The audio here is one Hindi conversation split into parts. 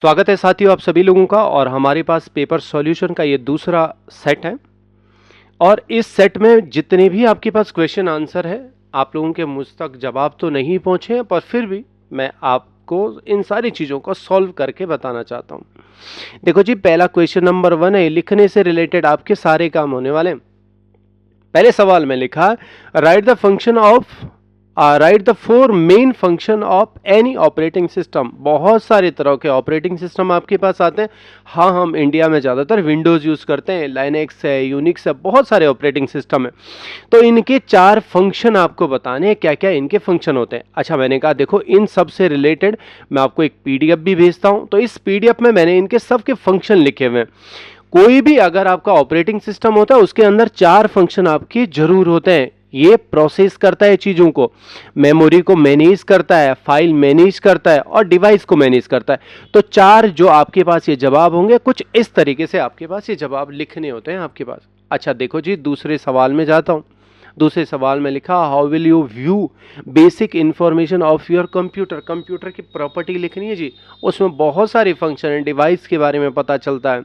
स्वागत है साथियों आप सभी लोगों का और हमारे पास पेपर सॉल्यूशन का ये दूसरा सेट है। और इस सेट में जितने भी आपके पास क्वेश्चन आंसर है आप लोगों के मुझ तक जवाब तो नहीं पहुंचे हैं, पर फिर भी मैं आपको इन सारी चीज़ों को सॉल्व करके बताना चाहता हूं। देखो जी, पहला क्वेश्चन नंबर 1 है, लिखने से रिलेटेड आपके सारे काम होने वाले हैं। पहले सवाल में लिखा right the four main function of any operating system. बहुत सारे तरह के ऑपरेटिंग सिस्टम आपके पास आते हैं। हाँ, हम इंडिया में ज़्यादातर विंडोज़ यूज़ करते हैं, लाइनेक्स है, यूनिक्स है, बहुत सारे ऑपरेटिंग सिस्टम है। तो इनके 4 फंक्शन आपको बताने हैं, क्या क्या इनके फंक्शन होते हैं। अच्छा, मैंने कहा देखो इन सब से रिलेटेड मैं आपको एक पीडीएफ भी भेजता हूँ, तो इस पीडीएफ में मैंने इनके सबके फंक्शन लिखे हुए हैं। कोई भी अगर आपका ऑपरेटिंग सिस्टम होता है उसके अंदर 4 फंक्शन आपके जरूर होते हैं। ये प्रोसेस करता है चीजों को, मेमोरी को मैनेज करता है, फाइल मैनेज करता है और डिवाइस को मैनेज करता है। तो 4 जो आपके पास ये जवाब होंगे, कुछ इस तरीके से आपके पास ये जवाब लिखने होते हैं आपके पास। अच्छा देखो जी, दूसरे सवाल में जाता हूं। दूसरे सवाल में लिखा how will you view basic information of your computer. Computer की प्रॉपर्टी लिखनी है जी। उसमें बहुत सारे फंक्शन हैं, डिवाइस के बारे में पता चलता है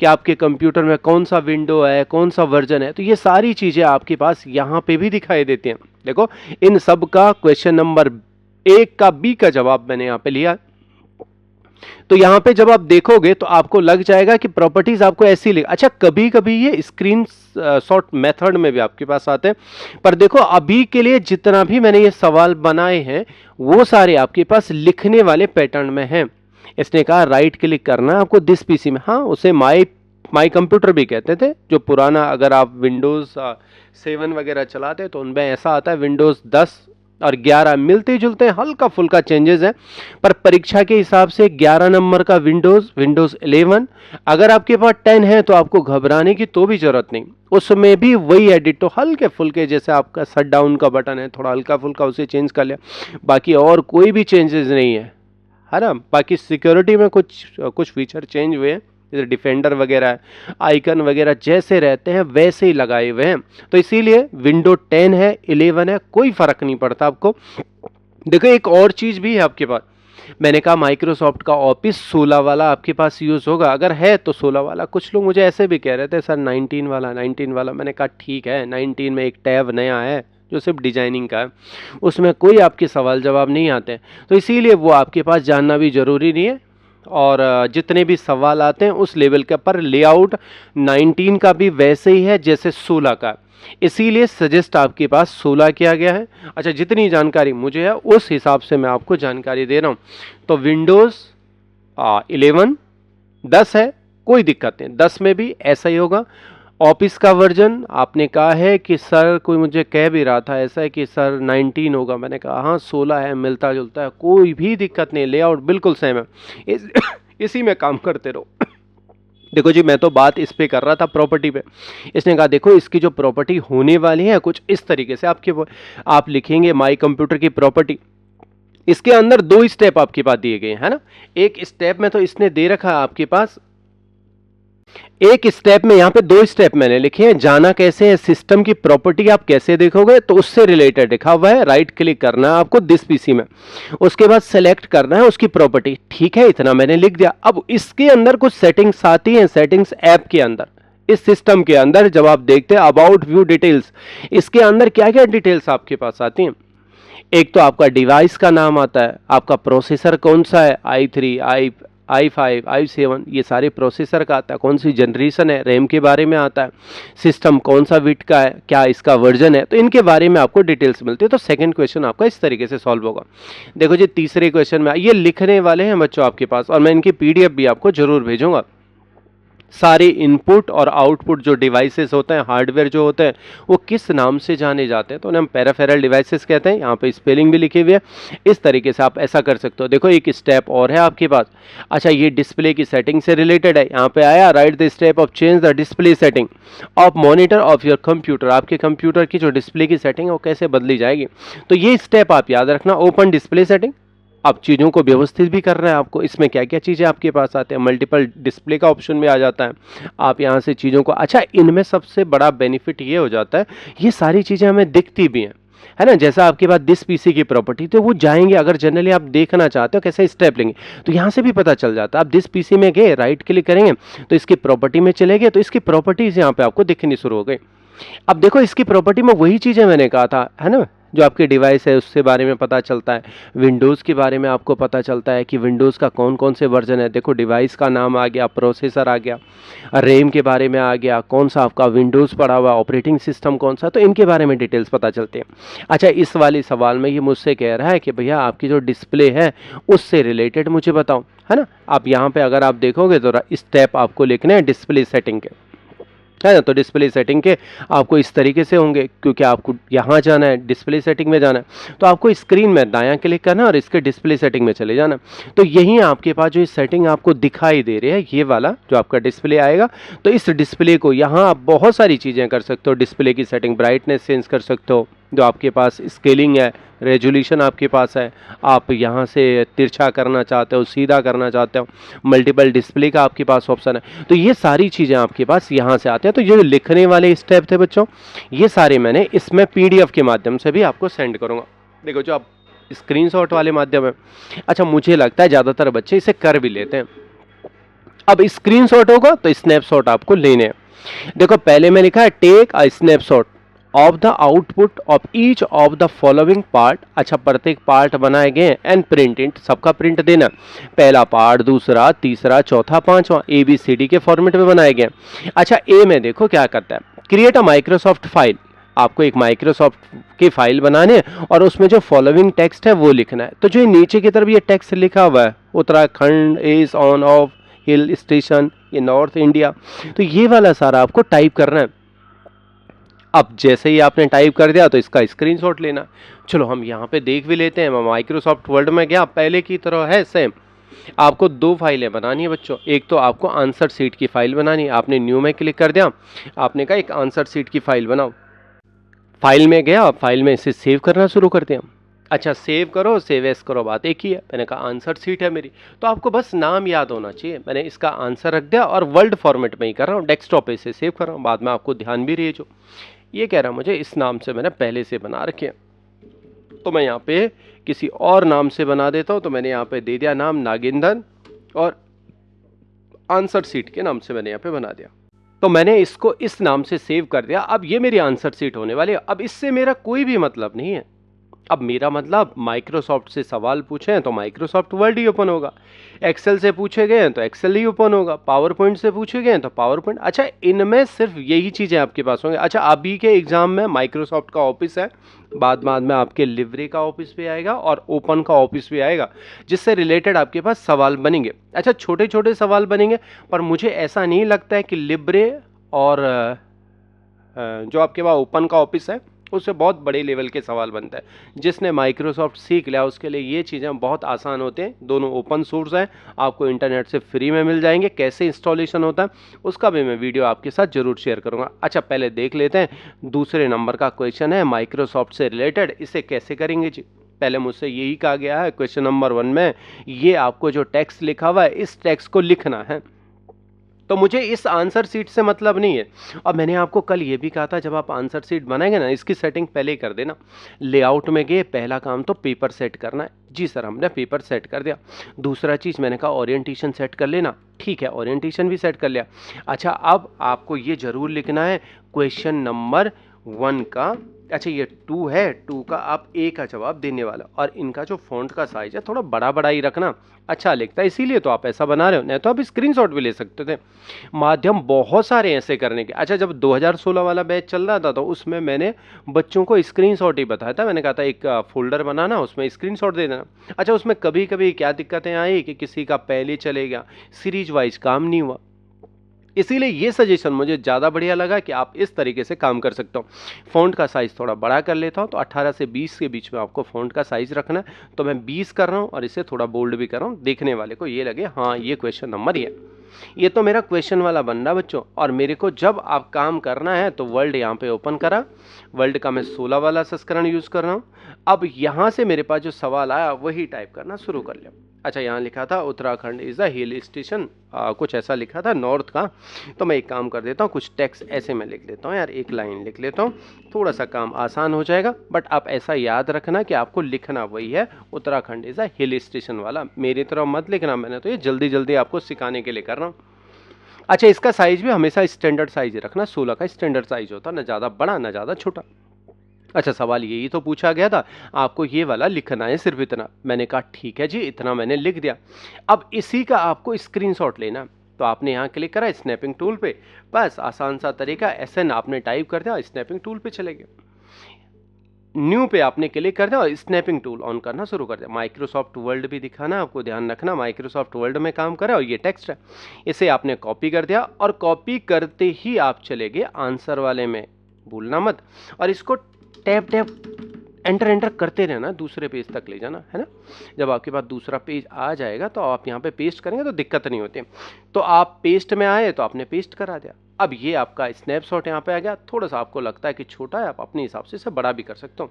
कि आपके कंप्यूटर में कौन सा विंडो है, कौन सा वर्जन है। तो ये सारी चीजें आपके पास यहाँ पे भी दिखाई देती हैं। देखो इन सब का क्वेश्चन नंबर 1 का बी का जवाब मैंने यहाँ पे लिया। तो यहां पे जब आप देखोगे तो आपको लग जाएगा कि प्रॉपर्टीज आपको ऐसी लिख। अच्छा, कभी कभी ये स्क्रीन शॉट मेथड में भी आपके पास आते हैं, पर देखो अभी के लिए जितना भी मैंने ये सवाल बनाए हैं वो सारे आपके पास लिखने वाले पैटर्न में हैं। इसने कहा राइट क्लिक करना है आपको दिस पीसी में। हाँ, उसे माई कंप्यूटर भी कहते थे। जो पुराना अगर आप विंडोज 7 वगैरह चलाते तो उनमें ऐसा आता है। विंडोज 10 और 11 मिलते जुलते हल्का फुल्का चेंजेस है, पर परीक्षा के हिसाब से 11 नंबर का विंडोज 11। अगर आपके पास 10 है तो आपको घबराने की तो भी जरूरत नहीं, उसमें भी वही एडिट तो हल्के फुल्के, जैसे आपका शट डाउन का बटन है थोड़ा हल्का फुल्का उसे चेंज कर लिया, बाकी और कोई भी चेंजेस नहीं है ना। बाकी सिक्योरिटी में कुछ फीचर चेंज हुए हैं, जैसे डिफेंडर वगैरह, आइकन वगैरह जैसे रहते हैं वैसे ही लगाए हुए हैं। तो इसीलिए विंडो 10 है, 11 है, कोई फर्क नहीं पड़ता आपको। देखो एक और चीज भी है आपके पास। मैंने कहा माइक्रोसॉफ्ट का ऑफिस 16 वाला आपके पास यूज होगा, अगर है तो 16 वाला। कुछ लोग मुझे ऐसे भी कह रहे थे सर 19 वाला। मैंने कहा ठीक है, 19 में एक टैब नया है जो सिर्फ डिजाइनिंग का है, उसमें कोई आपके सवाल जवाब नहीं आते, तो इसीलिए वो आपके पास जानना भी जरूरी नहीं है। और जितने भी सवाल आते हैं उस लेवल के पर लेआउट 19 का भी वैसे ही है जैसे 16 का, इसीलिए सजेस्ट आपके पास 16 किया गया है। अच्छा, जितनी जानकारी मुझे है उस हिसाब से मैं आपको जानकारी दे रहा हूं। तो विंडोज 11 10 है, कोई दिक्कत नहीं, 10 में भी ऐसा ही होगा। ऑफिस का वर्जन आपने कहा है कि सर, कोई मुझे कह भी रहा था ऐसा है कि सर 19 होगा, मैंने कहा हाँ 16 है, मिलता जुलता है, कोई भी दिक्कत नहीं, लेआउट बिल्कुल सेम है। इसी में काम करते रहो। देखो जी, मैं तो बात इस पे कर रहा था प्रॉपर्टी पे। इसने कहा देखो इसकी जो प्रॉपर्टी होने वाली है कुछ इस तरीके से आप लिखेंगे माई कंप्यूटर की प्रॉपर्टी। इसके अंदर 2 स्टेप आपके पास दिए गए हैं ना। एक स्टेप में तो इसने दे रखा है आपके पास, एक स्टेप में, यहां पे 2 स्टेप मैंने लिखे हैं। जाना कैसे है, सिस्टम की प्रॉपर्टी आप कैसे देखोगे, तो उससे रिलेटेड लिखा हुआ है। राइट क्लिक करना है आपको दिस पीसी में, उसके बाद सेलेक्ट करना है उसकी प्रॉपर्टी। ठीक है, इतना मैंने लिख दिया। अब इसके अंदर कुछ सेटिंग्स आती हैं, सेटिंग्स ऐप के अंदर, इस सिस्टम के अंदर जब आप देखते हैं अबाउट व्यू डिटेल्स, इसके अंदर क्या क्या डिटेल्स आपके पास आती हैं। एक तो आपका डिवाइस का नाम आता है, आपका प्रोसेसर कौन सा है, i3 i5 i7, ये सारे प्रोसेसर का आता है, कौन सी जनरेशन है, रैम के बारे में आता है, सिस्टम कौन सा बिट का है, क्या इसका वर्जन है, तो इनके बारे में आपको डिटेल्स मिलती है। तो सेकंड क्वेश्चन आपका इस तरीके से सॉल्व होगा। देखो जी, तीसरे क्वेश्चन में ये लिखने वाले हैं बच्चों आपके पास, और मैं इनकी पीडीएफ भी आपको जरूर भेजूंगा। सारे इनपुट और आउटपुट जो डिवाइसेस होते हैं, हार्डवेयर जो होते हैं, वो किस नाम से जाने जाते हैं, तो उन्हें हम पेरिफेरल डिवाइसेस कहते हैं। यहाँ पे स्पेलिंग भी लिखी हुई है, इस तरीके से आप ऐसा कर सकते हो। देखो एक स्टेप और है आपके पास। अच्छा, ये डिस्प्ले की सेटिंग से रिलेटेड है। यहाँ पे आया right the step of change the display setting of monitor of your computer. आपके कंप्यूटर की जो डिस्प्ले की सेटिंग है वो कैसे बदली जाएगी, तो ये स्टेप आप याद रखना। ओपन डिस्प्ले सेटिंग, आप चीज़ों को व्यवस्थित भी कर रहे हैं, आपको इसमें क्या क्या चीज़ें आपके पास आते हैं, मल्टीपल डिस्प्ले का ऑप्शन भी आ जाता है, आप यहाँ से चीज़ों को। अच्छा, इनमें सबसे बड़ा बेनिफिट ये हो जाता है, ये सारी चीज़ें हमें दिखती भी हैं, है ना। जैसा आपके पास दिस पीसी की प्रॉपर्टी, तो वो जाएंगे, अगर जनरली आप देखना चाहते हो कैसे स्टेप लेंगे तो यहाँ से भी पता चल जाता है। आप दिस पीसी में गए, राइट क्लिक करेंगे तो इसकी प्रॉपर्टी में चले गए, तो इसकी प्रॉपर्टीज यहाँ पे आपको दिखनी शुरू हो गई। अब देखो इसकी प्रॉपर्टी में वही चीजें मैंने कहा था, है ना, जो आपके डिवाइस है उससे बारे में पता चलता है। विंडोज़ के बारे में आपको पता चलता है कि विंडोज़ का कौन कौन से वर्जन है। देखो डिवाइस का नाम आ गया, प्रोसेसर आ गया, रैम के बारे में आ गया, कौन सा आपका विंडोज़ पड़ा हुआ, ऑपरेटिंग सिस्टम कौन सा, तो इनके बारे में डिटेल्स पता चलते हैं। अच्छा, इस वाले सवाल में ये मुझसे कह रहा है कि भैया आपकी जो डिस्प्ले है उससे रिलेटेड मुझे बताओ, है ना। आप यहाँ पे अगर आप देखोगे तो स्टेप आपको लिखने हैं डिस्प्ले सेटिंग के, है ना। तो डिस्प्ले सेटिंग के आपको इस तरीके से होंगे, क्योंकि आपको यहाँ जाना है, डिस्प्ले सेटिंग में जाना है, तो आपको स्क्रीन में दायां क्लिक करना है और इसके डिस्प्ले सेटिंग में चले जाना। तो यही आपके पास जो सेटिंग आपको दिखाई दे रही है, ये वाला जो आपका डिस्प्ले आएगा, तो इस डिस्प्ले को यहाँ आप बहुत सारी चीज़ें कर सकते हो। डिस्प्ले की सेटिंग, ब्राइटनेस चेंज कर सकते हो, जो आपके पास स्केलिंग है, रेजोल्यूशन आपके पास है, आप यहाँ से तिरछा करना चाहते हो, सीधा करना चाहते हो, मल्टीपल डिस्प्ले का आपके पास ऑप्शन है। तो ये सारी चीज़ें आपके पास यहाँ से आते हैं। तो ये जो लिखने वाले स्टेप थे बच्चों, ये सारे मैंने इसमें पीडीएफ के माध्यम से भी आपको सेंड करूँगा। देखो जो आप स्क्रीनशॉट वाले माध्यम है, अच्छा मुझे लगता है ज़्यादातर बच्चे इसे कर भी लेते हैं। अब स्क्रीनशॉट होगा तो स्नैपशॉट आपको लेने हैं। देखो पहले में लिखा है take a snapshot of the output of each of the following part. अच्छा, प्रत्येक पार्ट बनाए गए एंड प्रिंट इट, सबका प्रिंट देना, पहला पार्ट, दूसरा, तीसरा, चौथा, पांचवा, ABCD के फॉर्मेट में बनाए गए। अच्छा, ए में देखो क्या करता है, क्रिएट अ माइक्रोसॉफ्ट फाइल। आपको एक माइक्रोसॉफ्ट की फाइल बनानी है और उसमें जो फॉलोइंग टेक्स्ट है वो लिखना है। तो जो नीचे की तरफ ये टेक्स्ट लिखा हुआ है, Uttarakhand is on off hill station in north India, तो ये वाला सारा आपको टाइप करना है। अब जैसे ही आपने टाइप कर दिया तो इसका स्क्रीनशॉट लेना। चलो हम यहाँ पे देख भी लेते हैं। मैं माइक्रोसॉफ्ट वर्ड में गया, पहले की तरह है सेम। आपको दो फाइलें बनानी है बच्चों। एक तो आपको आंसर शीट की फाइल बनानी है, आपने न्यू में क्लिक कर दिया, आपने कहा एक आंसर शीट की फाइल बनाओ। फाइल में गया, फाइल में इसे सेव करना शुरू कर दिया। अच्छा, सेव करो, सेव एस करो, बात एक ही है। मैंने कहा आंसर शीट है मेरी, तो आपको बस नाम याद होना चाहिए। मैंने इसका आंसर रख दिया और वर्ल्ड फॉर्मेट में ही कर रहा हूँ, डेस्कटॉप पे इसे सेव कर रहा हूँ। बाद में आपको ध्यान भी रही जो ये कह रहा मुझे इस नाम से मैंने पहले से बना रखे हैं, तो मैं यहाँ पे किसी और नाम से बना देता हूँ। तो मैंने यहाँ पे दे दिया नाम नागेंद्र और आंसर शीट के नाम से मैंने यहाँ पे बना दिया। तो मैंने इसको इस नाम से सेव कर दिया। अब ये मेरी आंसर शीट होने वाली है। अब इससे मेरा कोई भी मतलब नहीं है। अब मेरा मतलब माइक्रोसॉफ्ट से सवाल पूछे हैं तो माइक्रोसॉफ्ट वर्ड ही ओपन होगा, एक्सेल से पूछे गए हैं तो एक्सेल ही ओपन होगा, पावर पॉइंट से पूछे गए हैं तो पावर पॉइंट। अच्छा, इनमें सिर्फ यही चीज़ें आपके पास होंगे। अच्छा, अभी के एग्जाम में माइक्रोसॉफ्ट का ऑफिस है, बाद में आपके लिवरे का ऑफिस भी आएगा और ओपन का ऑफिस भी आएगा, जिससे रिलेटेड आपके पास सवाल बनेंगे। अच्छा, छोटे छोटे सवाल बनेंगे, पर मुझे ऐसा नहीं लगता है कि लिवरे और जो आपके पास ओपन का ऑफिस है उससे बहुत बड़े लेवल के सवाल बनता है। जिसने माइक्रोसॉफ्ट सीख लिया उसके लिए ये चीज़ें बहुत आसान होते हैं। दोनों ओपन सोर्स हैं, आपको इंटरनेट से फ्री में मिल जाएंगे। कैसे इंस्टॉलेशन होता है उसका भी मैं वीडियो आपके साथ जरूर शेयर करूंगा। अच्छा, पहले देख लेते हैं दूसरे नंबर का क्वेश्चन है माइक्रोसॉफ्ट से रिलेटेड। इसे कैसे करेंगे जी? पहले मुझसे यही कहा गया है क्वेश्चन नंबर 1 में, ये आपको जो टेक्स्ट लिखा हुआ है इस टेक्स्ट को लिखना है। तो मुझे इस आंसर सीट से मतलब नहीं है। और मैंने आपको कल ये भी कहा था, जब आप आंसर सीट बनाएंगे ना, इसकी सेटिंग पहले ही कर देना। लेआउट में गए, पहला काम तो पेपर सेट करना है। जी सर, हमने पेपर सेट कर दिया। दूसरा चीज़ मैंने कहा ओरिएंटेशन सेट कर लेना। ठीक है, ओरिएंटेशन भी सेट कर लिया। अच्छा, अब आपको ये जरूर लिखना है क्वेश्चन नंबर 1 का, अच्छा ये 2 है, 2 का आप ए का जवाब देने वाला। और इनका जो फ़ॉन्ट का साइज है थोड़ा बड़ा बड़ा ही रखना, अच्छा लिखता है, इसीलिए तो आप ऐसा बना रहे हो। नहीं तो आप स्क्रीनशॉट भी ले सकते थे। माध्यम बहुत सारे ऐसे करने के। अच्छा, जब 2016 वाला बैच चल रहा था तो उसमें मैंने बच्चों को स्क्रीनशॉट ही बताया था। मैंने कहा था एक फोल्डर बनाना, उसमें स्क्रीनशॉट दे देना। अच्छा, उसमें कभी कभी क्या दिक्कतें आई कि किसी का पहले चले गया, सीरीज वाइज काम नहीं हुआ। इसीलिए ये सजेशन मुझे ज़्यादा बढ़िया लगा कि आप इस तरीके से काम कर सकते हो। फ़ॉन्ट का साइज़ थोड़ा बड़ा कर लेता हूँ, तो 18 से 20 के बीच में आपको फ़ॉन्ट का साइज़ रखना है। तो मैं 20 कर रहा हूँ और इसे थोड़ा बोल्ड भी कर रहा हूँ, देखने वाले को ये लगे हाँ ये क्वेश्चन नंबर ये। ये तो मेरा क्वेश्चन वाला बन रहा बच्चों। और मेरे को जब आप काम करना है तो वर्ल्ड यहाँ पे ओपन करा, वर्ल्ड का मैं 16 वाला संस्करण यूज़ कर रहा हूँ। अब यहाँ से मेरे पास जो सवाल आया वही टाइप करना शुरू कर लिया। अच्छा, यहाँ लिखा था Uttarakhand is a hill station, कुछ ऐसा लिखा था नॉर्थ का। तो मैं एक काम कर देता हूँ, कुछ टेक्स्ट ऐसे मैं लिख लेता हूँ यार, एक लाइन लिख लेता हूँ, थोड़ा सा काम आसान हो जाएगा। बट आप ऐसा याद रखना कि आपको लिखना वही है, Uttarakhand is a hill station वाला। मेरी तरह मत लिखना, मैंने तो ये जल्दी जल्दी आपको सिखाने के लिए कर रहा हूँ। अच्छा, इसका साइज भी हमेशा स्टैंडर्ड साइज ही रखना, 16 का स्टैंडर्ड साइज होता, ना ज़्यादा बड़ा ना ज़्यादा छोटा। अच्छा, सवाल यही तो पूछा गया था, आपको ये वाला लिखना है सिर्फ इतना। मैंने कहा ठीक है जी, इतना मैंने लिख दिया। अब इसी का आपको स्क्रीनशॉट लेना है। तो आपने यहाँ क्लिक करा स्नैपिंग टूल पे, बस आसान सा तरीका, SN आपने टाइप कर दिया, स्नैपिंग टूल पे चले गए। न्यू पे आपने क्लिक कर दिया और स्नैपिंग टूल ऑन करना शुरू कर दिया। माइक्रोसॉफ्ट वर्ड भी दिखाना, आपको ध्यान रखना माइक्रोसॉफ्ट वर्ड में काम करे, और ये टेक्स्ट है, इसे आपने कॉपी कर दिया। और कॉपी करते ही आप चले गए आंसर वाले में, भूलना मत। और इसको टैप टैप एंटर एंटर करते रहना, दूसरे पेज तक ले जाना है ना। जब आपके पास दूसरा पेज आ जाएगा तो आप यहाँ पे पेस्ट करेंगे तो दिक्कत नहीं होती। तो आप पेस्ट में आए तो आपने पेस्ट करा दिया। अब ये आपका स्नैपशॉट यहाँ पे आ गया। थोड़ा सा आपको लगता है कि छोटा है, आप अपने हिसाब से इसे बड़ा भी कर सकते हो।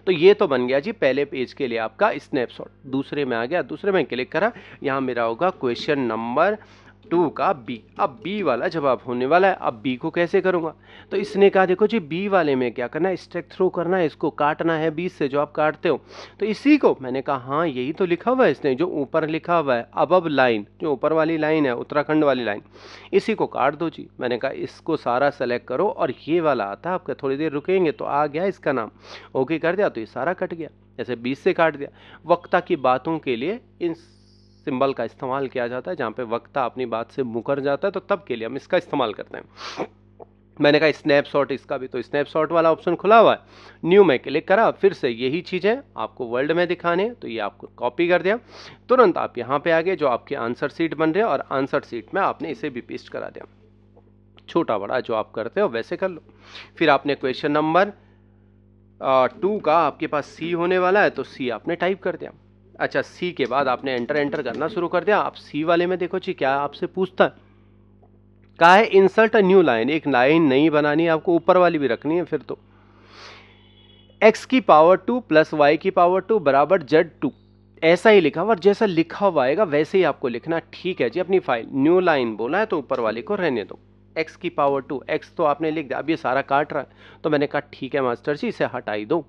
तो ये तो बन गया जी पहले पेज के लिए आपका स्नैपशॉट। दूसरे में आ गया, दूसरे में क्लिक करा, यहाँ मेरा होगा क्वेश्चन नंबर 2 का बी। अब बी वाला जवाब होने वाला है। अब बी को कैसे करूंगा, तो इसने कहा देखो जी बी वाले में क्या करना है, स्टेक थ्रो करना है, इसको काटना है 20 से जो आप काटते हो। तो इसी को मैंने कहा हाँ यही तो लिखा हुआ है इसने, जो ऊपर लिखा हुआ है अब लाइन, जो ऊपर वाली लाइन है उत्तराखंड वाली लाइन, इसी को काट दो जी। मैंने कहा इसको सारा सेलेक्ट करो, और ये वाला आता है आपका, थोड़ी देर रुकेंगे तो आ गया इसका नाम। ओके कर दिया तो ये सारा कट गया, जैसे 20 से काट दिया। वक्ता की बातों के लिए इन सिंबल का इस्तेमाल किया जाता है, जहाँ पे वक्ता अपनी बात से मुकर जाता है, तो तब के लिए हम इसका इस्तेमाल करते हैं। मैंने कहा स्नैपशॉट, इसका भी तो स्नैपशॉट वाला ऑप्शन खुला हुआ है। न्यू में क्लिक करा, फिर से यही चीज़ें आपको वर्ल्ड में दिखाने, तो ये आपको कॉपी कर दिया। तुरंत आप यहाँ पे आ गए, जो आपके आंसर सीट बन रहे हैं, और आंसर सीट में आपने इसे भी पेस्ट करा दिया। छोटा बड़ा जो आप करते हो वैसे कर लो। फिर आपने क्वेश्चन नंबर 2 का आपके पास सी होने वाला है, तो सी आपने टाइप कर दिया। अच्छा, सी के बाद आपने एंटर एंटर करना शुरू कर दिया। आप सी वाले में देखो जी क्या आपसे पूछता है, कहा है इंसर्ट अ न्यू लाइन, एक लाइन नई बनानी है आपको, ऊपर वाली भी रखनी है। फिर तो x की पावर 2 प्लस y की पावर 2 बराबर z2, ऐसा ही लिखा हुआ, जैसा लिखा हुआ आएगा वैसे ही आपको लिखना। ठीक है जी, अपनी फाइल न्यू लाइन बोला है तो ऊपर वाले को रहने दो। x की पावर 2, x तो आपने लिख दिया। अब ये सारा काट रहा है, तो मैंने कहा ठीक है मास्टर जी, इसे हटाई दो।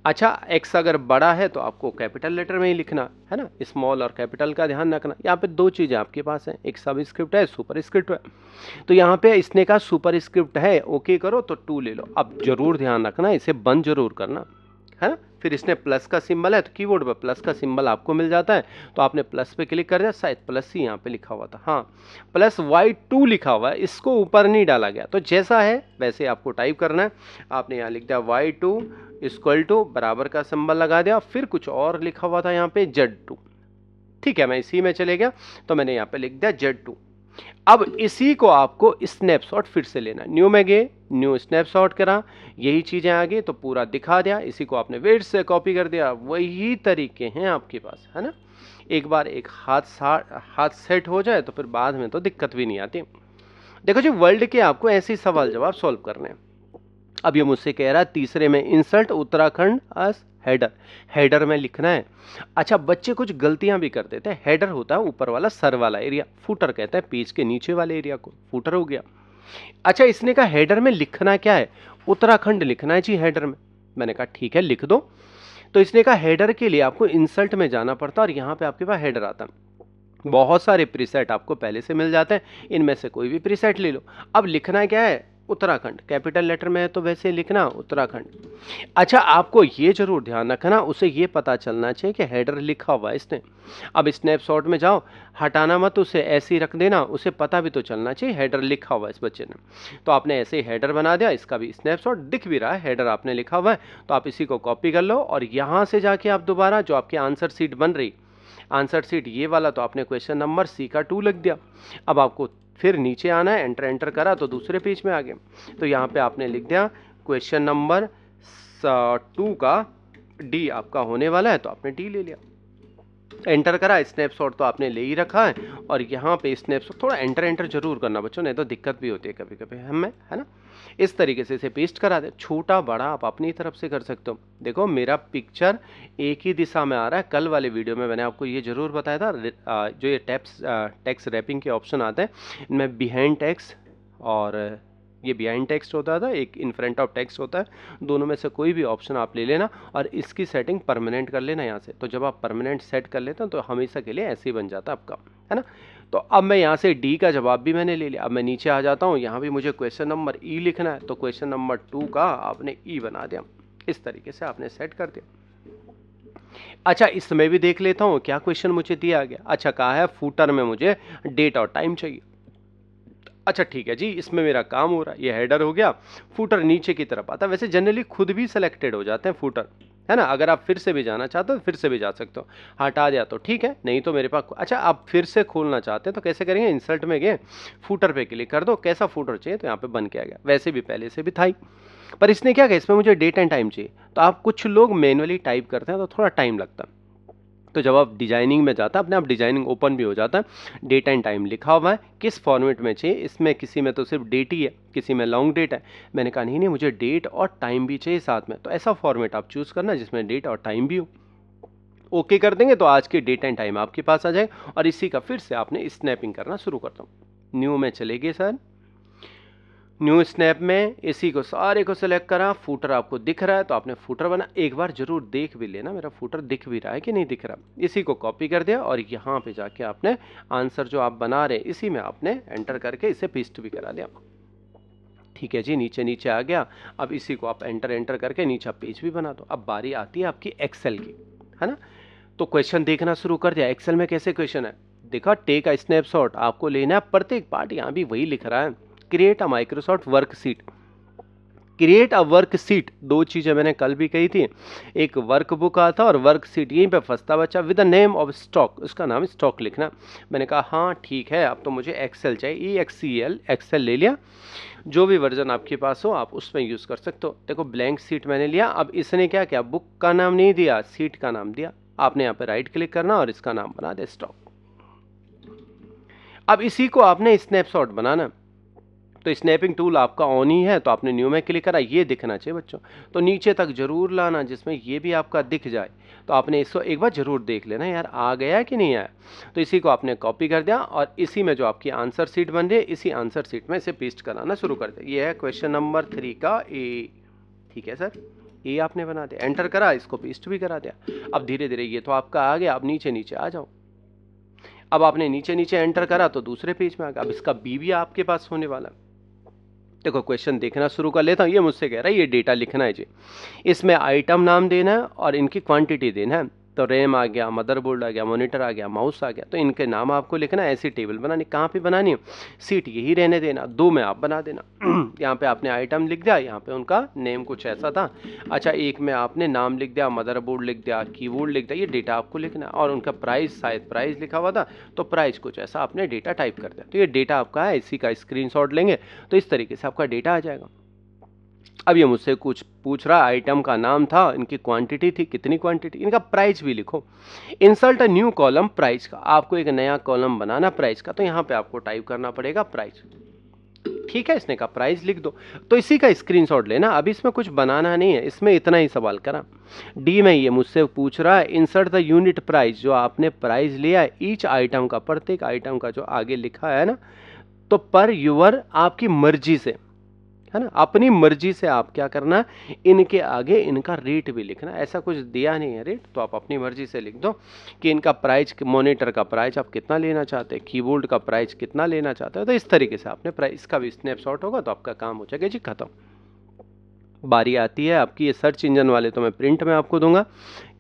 अच्छा, x अगर बड़ा है तो आपको कैपिटल लेटर में ही लिखना है ना, स्मॉल और कैपिटल का ध्यान रखना। यहाँ पे दो चीज़ें आपके पास हैं, एक सब स्क्रिप्ट है, सुपर स्क्रिप्ट है। तो यहाँ पे इसने कहा सुपर स्क्रिप्ट है, ओके करो तो 2 ले लो। अब जरूर ध्यान रखना, इसे बंद जरूर करना है ना। फिर इसने प्लस का सिंबल है, तो कीबोर्ड पर प्लस का सिंबल आपको मिल जाता है, तो आपने प्लस पे क्लिक कर दिया। शायद प्लस ही यहाँ पे लिखा हुआ था, हाँ प्लस y2 लिखा हुआ है, इसको ऊपर नहीं डाला गया, तो जैसा है वैसे आपको टाइप करना है। आपने यहाँ लिख दिया y2 इक्वल टू, बराबर का सिंबल लगा दिया, फिर कुछ और लिखा हुआ था यहाँ पे z2। ठीक है, मैं इसी में चले गया, तो मैंने यहाँ पे लिख दिया z2। अब इसी को आपको स्नैपशॉट फिर से लेना। न्यू में गए, न्यू स्नैपशॉट करा, यही चीजें आ गई तो पूरा दिखा दिया। इसी को आपने वेट से कॉपी कर दिया। वही तरीके हैं आपके पास, है ना। एक बार एक हाथ सेट हो जाए तो फिर बाद में तो दिक्कत भी नहीं आती। देखो जी, वर्ल्ड के आपको ऐसे सवाल जवाब सॉल्व करने हैं। अब ये मुझसे कह रहा है तीसरे में insert Uttarakhand as header, header में लिखना है। अच्छा, बच्चे कुछ गलतियां भी कर देते हैं। हेडर होता है ऊपर वाला सर वाला एरिया, फुटर कहते हैं पेज के नीचे वाले एरिया को, फुटर हो गया। अच्छा, इसने कहा हेडर में लिखना क्या है, उत्तराखंड लिखना है जी हेडर में। मैंने कहा ठीक है लिख दो। तो इसने कहा हेडर के लिए आपको इंसर्ट में जाना पड़ता है, और यहाँ पे आपके पास हेडर आता है। बहुत सारे प्रीसेट आपको पहले से मिल जाते हैं, इनमें से कोई भी प्रीसेट ले लो। अब लिखना क्या है, उत्तराखंड, कैपिटल लेटर में है तो वैसे लिखना उत्तराखंड। अच्छा, आपको ये जरूर ध्यान रखना, उसे ये पता चलना चाहिए कि हेडर लिखा हुआ है इसने। अब स्नैपशॉट में जाओ, हटाना मत, उसे ऐसे ही रख देना, उसे पता भी तो चलना चाहिए हेडर लिखा हुआ है इस बच्चे ने। तो आपने ऐसे ही हेडर बना दिया, इसका भी स्नैपशॉट दिख भी रहा है, हेडर आपने लिखा हुआ है। तो आप इसी को कॉपी कर लो, और यहाँ से जाके आप दोबारा जो आपकी आंसर सीट बन रही, आंसर सीट ये वाला, तो आपने क्वेश्चन नंबर सी का 2 लिख दिया। अब आपको फिर नीचे आना है, एंटर एंटर करा तो दूसरे पेज में आ गए। तो यहाँ पे आपने लिख दिया क्वेश्चन नंबर 2 का डी आपका होने वाला है, तो आपने डी ले लिया। एंटर करा, स्नैपशॉट तो आपने ले ही रखा है और यहाँ पे स्नैपशॉट थोड़ा एंटर एंटर जरूर करना बच्चों, नहीं तो दिक्कत भी होती है कभी कभी हमें, है ना। इस तरीके से इसे पेस्ट करा दे। छोटा बड़ा आप अपनी तरफ से कर सकते हो। देखो मेरा पिक्चर एक ही दिशा में आ रहा है। कल वाले वीडियो में मैंने आपको ये जरूर बताया था, जो ये टेक्स्ट रैपिंग के ऑप्शन आते हैं इनमें बिहाइंड टेक्स्ट और ये बिहाइंड टेक्स्ट होता था, एक इन फ्रंट ऑफ टेक्स्ट होता है। दोनों में से कोई भी ऑप्शन आप ले लेना और इसकी सेटिंग परमानेंट कर लेना यहाँ से। तो जब आप परमानेंट सेट कर लेते हैं तो हमेशा के लिए ऐसे ही बन जाता है आपका, है ना। तो अब मैं यहाँ से डी का जवाब भी मैंने ले लिया। अब मैं नीचे आ जाता हूँ, यहाँ भी मुझे क्वेश्चन नंबर ई लिखना है, तो क्वेश्चन नंबर 2 का आपने ई बना दिया। इस तरीके से आपने सेट कर दिया। अच्छा इसमें भी देख लेता हूँ क्या क्वेश्चन मुझे दिया गया। अच्छा कहा है फूटर में मुझे डेट और टाइम चाहिए। अच्छा ठीक है जी, इसमें मेरा काम हो रहा है। ये हेडर हो गया, फूटर नीचे की तरफ आता है। वैसे जनरली खुद भी सिलेक्टेड हो जाते हैं फूटर, है ना। अगर आप फिर से भी जाना चाहते हो तो फिर से भी जा सकते हो। हटा दिया तो ठीक है, नहीं तो मेरे पास अच्छा आप फिर से खोलना चाहते हैं तो कैसे करेंगे, इंसर्ट में गए, फूटर पे क्लिक कर दो, कैसा फूटर चाहिए तो यहाँ पे बन के आ गया। वैसे भी पहले से भी था ही, पर इसने क्या किया, इसमें मुझे डेट एंड टाइम चाहिए। तो आप कुछ लोग मैनुअली टाइप करते हैं तो थोड़ा टाइम लगता है। तो जब आप डिजाइनिंग में जाता है अपने आप डिजाइनिंग ओपन भी हो जाता है। डेट एंड टाइम लिखा हुआ है, किस फॉर्मेट में चाहिए। इसमें किसी में तो सिर्फ डेट ही है, किसी में लॉन्ग डेट है। मैंने कहा नहीं नहीं मुझे डेट और टाइम भी चाहिए साथ में। तो ऐसा फॉर्मेट आप चूज करना जिसमें डेट और टाइम भी हो। ओके कर देंगे तो आज की डेट एंड टाइम आपके पास आ जाए और इसी का फिर से आपने स्नैपिंग करना शुरू करता हूँ। न्यू में चले गए सर, न्यू स्नैप में इसी को सारे को सिलेक्ट करा। फूटर आपको दिख रहा है तो आपने फूटर बना। एक बार जरूर देख भी लेना मेरा फूटर दिख भी रहा है कि नहीं दिख रहा। इसी को कॉपी कर दिया और यहाँ पे जाके आपने आंसर जो आप बना रहे इसी में आपने एंटर करके इसे पेस्ट भी करा दिया। ठीक है जी, नीचे नीचे आ गया। अब इसी को आप एंटर एंटर करके नीचे पेज भी बना दो। अब बारी आती है आपकी एक्सेल की, है ना। तो क्वेश्चन देखना शुरू कर दिया। एक्सेल में कैसे क्वेश्चन है देखा, टेक अ स्नैपशॉट, आपको लेना है प्रत्येक पार्ट। यहाँ भी वही लिख रहा है, create a Microsoft worksheet. Create a worksheet, दो चीजें मैंने कल भी कही थी, एक वर्कबुक आता और वर्कशीट। यहीं पे फंसता बच्चा, with the name of stock, उसका नाम स्टॉक लिखना। मैंने कहा हाँ ठीक है, अब तो मुझे एक्सेल चाहिए, EXCL एक्सेल ले लिया। जो भी वर्जन आपके पास हो आप उसमें यूज कर सकते हो। देखो ब्लैंक सीट मैंने लिया। अब इसने क्या किया, बुक का नाम नहीं दिया, सीट का नाम दिया। आपने यहाँ पे राइट क्लिक करना और इसका नाम बना दे स्टॉक। अब इसी को आपने स्नैपशॉट बनाना। तो स्नैपिंग टूल आपका ऑन ही है तो आपने न्यू में क्लिक करा, ये दिखना चाहिए बच्चों। तो नीचे तक जरूर लाना जिसमें ये भी आपका दिख जाए। तो आपने इसको एक बार जरूर देख लेना यार आ गया कि नहीं आया। तो इसी को आपने कॉपी कर दिया और इसी में जो आपकी आंसर सीट बन रही है इसी आंसर सीट में इसे पेस्ट कराना शुरू कर दिया। ये है क्वेश्चन नंबर 3 का ए। ठीक है सर, ये आपने बना दिया, एंटर करा, इसको पेस्ट भी करा दिया। अब धीरे धीरे ये तो आपका आ गया। अब नीचे नीचे आ जाओ। अब आपने नीचे नीचे एंटर करा तो दूसरे पेज में आ गया। अब इसका बी भी आपके पास होने वाला। देखो क्वेश्चन देखना शुरू कर लेता हूँ। ये मुझसे कह रहा है ये डेटा लिखना है जी, इसमें आइटम नाम देना है और इनकी क्वांटिटी देना है। तो रैम आ गया, मदरबोर्ड आ गया, मॉनिटर आ गया, माउस आ गया। तो इनके नाम आपको लिखना है। ऐसी टेबल बनानी, कहाँ पे बनानी है, सीट यही रहने देना, 2 में आप बना देना। यहाँ पे आपने आइटम लिख दिया, यहाँ पे उनका नेम कुछ ऐसा था। अच्छा एक में आपने नाम लिख दिया, मदरबोर्ड लिख दिया, कीबोर्ड लिख दिया, ये डेटा आपको लिखना है। और उनका प्राइस, शायद प्राइस लिखा हुआ था तो प्राइस कुछ ऐसा आपने डेटा टाइप कर दिया। तो ये डेटा आपका है, इसी का स्क्रीनशॉट लेंगे तो इस तरीके से आपका डेटा आ जाएगा। अब ये मुझसे कुछ पूछ रहा है, आइटम का नाम था, इनकी क्वांटिटी थी, कितनी क्वांटिटी, इनका प्राइस भी लिखो। Insert a new column price का, आपको एक नया कॉलम बनाना प्राइस का। तो यहाँ पे आपको टाइप करना पड़ेगा प्राइस। ठीक है, इसने कहा प्राइस लिख दो। तो इसी का स्क्रीनशॉट लेना। अभी इसमें कुछ बनाना नहीं है, इसमें इतना ही सवाल करा। डी में ये मुझसे पूछ रहा है इंसर्ट द यूनिट प्राइस, जो आपने प्राइस लिया है ईच आइटम का, प्रत्येक आइटम का जो आगे लिखा है ना, तो पर यूर आपकी मर्जी से, है ना, अपनी मर्जी से आप क्या करना, इनके आगे इनका रेट भी लिखना। ऐसा कुछ दिया नहीं है रेट, तो आप अपनी मर्जी से लिख दो कि इनका प्राइस, मॉनिटर का प्राइस आप कितना लेना चाहते हैं, कीबोर्ड का प्राइस कितना लेना चाहते हैं। तो इस तरीके से आपने प्राइस का भी स्नैपशॉट होगा तो आपका काम हो जाएगा जी खत्म। बारी आती है आपकी ये सर्च इंजन वाले, तो मैं प्रिंट में आपको दूंगा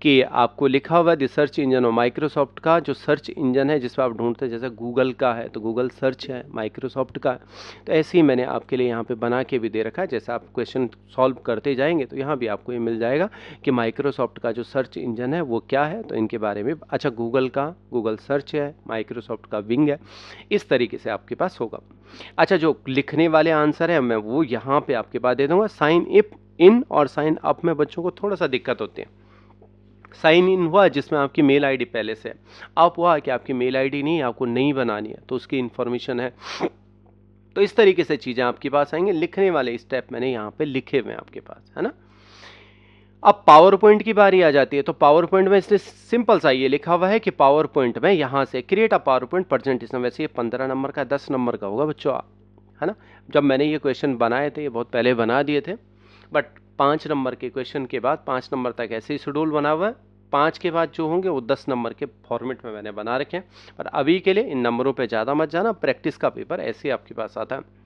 कि आपको लिखा हुआ है सर्च इंजन और माइक्रोसॉफ्ट का जो सर्च इंजन है जिस पर आप ढूंढते हैं, जैसे गूगल का है तो गूगल सर्च है, माइक्रोसॉफ्ट का है। तो ऐसे ही मैंने आपके लिए यहाँ पे बना के भी दे रखा है। जैसे आप क्वेश्चन सॉल्व करते जाएंगे तो यहाँ भी आपको ये मिल जाएगा कि माइक्रोसॉफ्ट का जो सर्च इंजन है वो क्या है, तो इनके बारे में। अच्छा गूगल का गूगल सर्च है, माइक्रोसॉफ्ट का विंग है, इस तरीके से आपके पास होगा। अच्छा जो लिखने वाले आंसर है मैं वो यहाँ पे आपके पास दे दूंगा। साइन इफ इन और साइन अप में बच्चों को थोड़ा सा दिक्कत होती है। साइन इन हुआ जिसमें आपकी मेल आईडी पहले से है, अब हुआ कि आपकी मेल आईडी नहीं है, आपको नहीं बनानी है, तो उसकी इन्फॉर्मेशन है। तो इस तरीके से चीज़ें आपके पास आएंगे, लिखने वाले स्टेप मैंने यहाँ पे लिखे हुए हैं आपके पास, है ना। अब पावर पॉइंट की बारी आ जाती है, तो पावर पॉइंट में इसलिए सिंपल सा ये लिखा हुआ है कि पावर पॉइंट में यहाँ से create a power point presentation, वैसे ये 15 नंबर का 10 नंबर का होगा बच्चों, है ना। जब मैंने ये क्वेश्चन बनाए थे, ये बहुत पहले बना दिए थे, बट 5 नंबर के क्वेश्चन के बाद 5 नंबर तक ऐसे ही शेड्यूल बना हुआ है, 5 के बाद जो होंगे वो 10 नंबर के फॉर्मेट में मैंने बना रखे हैं। पर अभी के लिए इन नंबरों पे ज़्यादा मत जाना, प्रैक्टिस का पेपर ऐसे ही आपके पास आता है।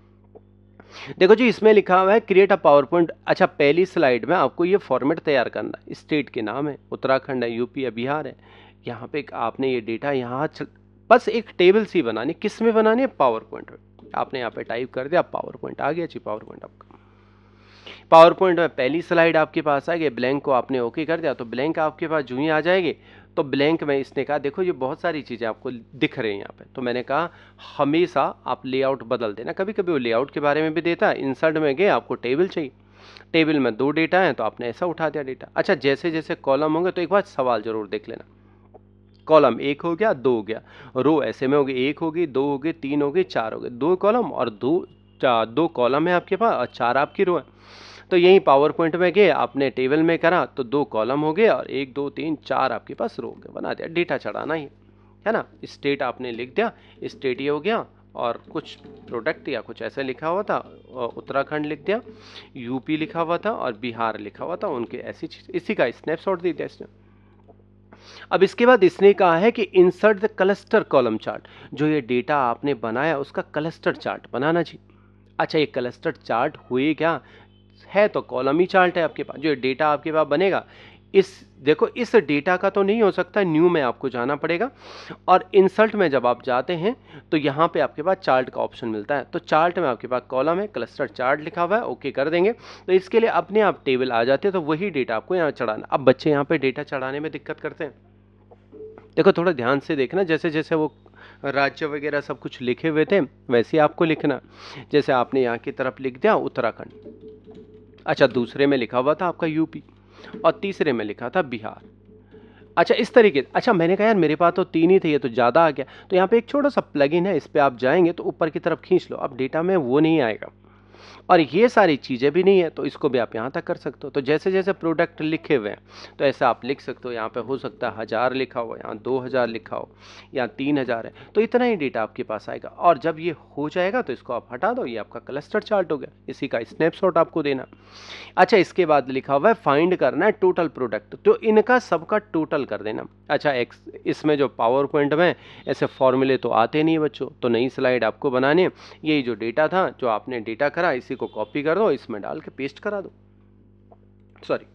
देखो जी, इसमें लिखा हुआ है क्रिएट अ पावर पॉइंट। अच्छा, पहली स्लाइड में आपको ये फॉर्मेट तैयार करना है। स्टेट के नाम है, उत्तराखंड है, यूपी है, बिहार है। यहाँ पे आपने ये डेटा यहाँ बस एक टेबल सी बनानी, किस में बनानी है, पावर पॉइंट में। आपने यहाँ पे टाइप कर दिया, पावर पॉइंट आ गया जी, पावर पॉइंट आपका। पावर पॉइंट में पहली स्लाइड आपके पास आ गई, ब्लैंक को आपने ओके कर दिया, तो ब्लैंक आपके पास जो ही आ जाएगी। तो ब्लैंक में इसने कहा देखो ये बहुत सारी चीज़ें आपको दिख रही हैं यहाँ पे, तो मैंने कहा हमेशा आप लेआउट बदल देना। कभी कभी वो लेआउट के बारे में भी देता है। इंसर्ट में गए, आपको टेबल चाहिए, टेबल में 2 डेटा हैं, तो आपने ऐसा उठा दिया डेटा। अच्छा, जैसे जैसे कॉलम होंगे तो एक बार सवाल जरूर देख लेना। कॉलम 1 हो गया, 2 हो गया, रो ऐसे में होगी, 1 होगी, 2 होगी, 3 होगी, 4 होगी, 2 कॉलम और 2 कॉलम है आपके पास और 4 आपकी रो है। तो यही पावर पॉइंट में गए, आपने टेबल में करा तो 2 कॉलम हो गए और 1 2 3 4 आपके पास रो गए, बना दिया। डेटा चढ़ाना ही है ना। स्टेट आपने लिख दिया, स्टेट ये हो गया, और कुछ प्रोडक्ट या कुछ ऐसे लिखा हुआ था, उत्तराखंड लिख दिया, यूपी लिखा हुआ था और बिहार लिखा हुआ था, उनके ऐसी चीज, इसी का स्नैपशॉट दे दिया इसने। अब इसके बाद इसने कहा है कि insert the cluster column chart, जो ये डेटा आपने बनाया उसका क्लस्टर चार्ट बनाना जी। अच्छा, ये क्लस्टर चार्ट हुए क्या है, तो कॉलम ही चार्ट है आपके पास। जो डेटा आपके पास बनेगा, इस देखो इस डेटा का तो नहीं हो सकता, न्यू में आपको जाना पड़ेगा, और इंसर्ट में जब आप जाते हैं तो यहाँ पे आपके पास चार्ट का ऑप्शन मिलता है। तो चार्ट में आपके पास कॉलम है, क्लस्टर चार्ट लिखा हुआ है, ओके कर देंगे तो इसके लिए अपने आप टेबल आ जाते हैं, तो वही डेटा आपको यहाँ चढ़ाना। अब बच्चे यहाँ पे डेटा चढ़ाने में दिक्कत करते हैं, देखो थोड़ा ध्यान से देखना, जैसे जैसे वो राज्य वगैरह सब कुछ लिखे हुए थे वैसे आपको लिखना। जैसे आपने यहाँ की तरफ लिख दिया उत्तराखंड, अच्छा दूसरे में लिखा हुआ था आपका यूपी और तीसरे में लिखा था बिहार। अच्छा इस तरीके, अच्छा मैंने कहा यार मेरे पास तो 3 ही थे, ये तो ज़्यादा आ गया। तो यहाँ पे एक छोटा सा प्लगइन है, इस पर आप जाएंगे तो ऊपर की तरफ खींच लो, अब डेटा में वो नहीं आएगा और ये सारी चीज़ें भी नहीं है, तो इसको भी आप यहाँ तक कर सकते हो। तो जैसे जैसे प्रोडक्ट लिखे हुए हैं तो ऐसे आप लिख सकते हो। यहाँ पे हो सकता है 1000 लिखा हो, यहाँ 2000 लिखा हो, यहाँ 3000 है, तो इतना ही डेटा आपके पास आएगा। और जब ये हो जाएगा तो इसको आप हटा दो, ये आपका क्लस्टर चार्ट हो गया, इसी का स्नैपशॉट आपको देना। अच्छा, इसके बाद लिखा हुआ है फाइंड करना है टोटल प्रोडक्ट, तो इनका सबका टोटल कर देना। अच्छा, इसमें जो पावर पॉइंट में ऐसे फॉर्मूले तो आते नहीं बच्चों, तो नई स्लाइड आपको बनानी है। यही जो डेटा था, जो आपने डेटा करा, इसी को कॉपी कर दो, इसमें डाल के पेस्ट करा दो। सॉरी,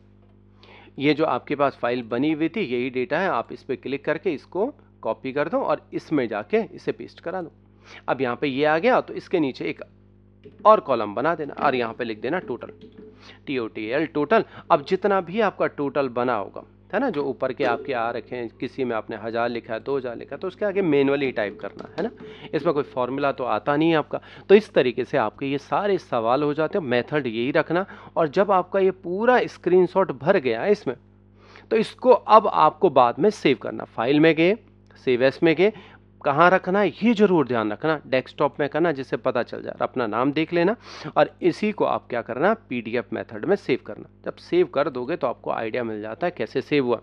ये जो आपके पास फाइल बनी हुई थी यही डेटा है, आप इस पर क्लिक करके इसको कॉपी कर दो और इसमें जाके इसे पेस्ट करा दो। अब यहाँ पे ये आ गया, तो इसके नीचे एक और कॉलम बना देना और यहाँ पे लिख देना टोटल, TOTL टोटल। अब जितना भी आपका टोटल बना होगा, है ना, जो ऊपर के आपके आ रखे हैं, किसी में आपने 1000 लिखा है, 2000 लिखा है, तो उसके आगे मैनुअली टाइप करना है ना, इसमें कोई फॉर्मूला तो आता नहीं है आपका। तो इस तरीके से आपके ये सारे सवाल हो जाते हैं, मेथड यही रखना। और जब आपका ये पूरा स्क्रीनशॉट भर गया है इसमें, तो इसको अब आपको बाद में सेव करना। फाइल में गए, सेव एस में गए, कहाँ रखना है ये जरूर ध्यान रखना, डेस्कटॉप में करना जिससे पता चल जाए, अपना नाम देख लेना और इसी को आप क्या करना, PDF मेथड में सेव करना। जब सेव कर दोगे तो आपको आइडिया मिल जाता है कैसे सेव हुआ।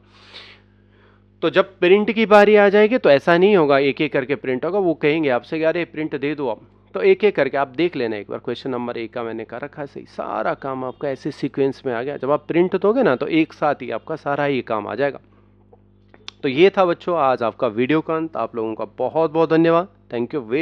तो जब प्रिंट की बारी आ जाएगी तो ऐसा नहीं होगा एक एक करके प्रिंट होगा, वो कहेंगे आपसे यार ये प्रिंट दे दो आप, तो एक एक करके आप देख लेना एक बार। क्वेश्चन नंबर 1 का मैंने कर रखा है सही, सारा काम आपका ऐसे सीक्वेंस में आ गया। जब आप प्रिंट दोगे ना तो एक साथ ही आपका सारा ही काम आ जाएगा। तो ये था बच्चों आज आपका वीडियो का अंत। आप लोगों का बहुत बहुत धन्यवाद, थैंक यू वेरी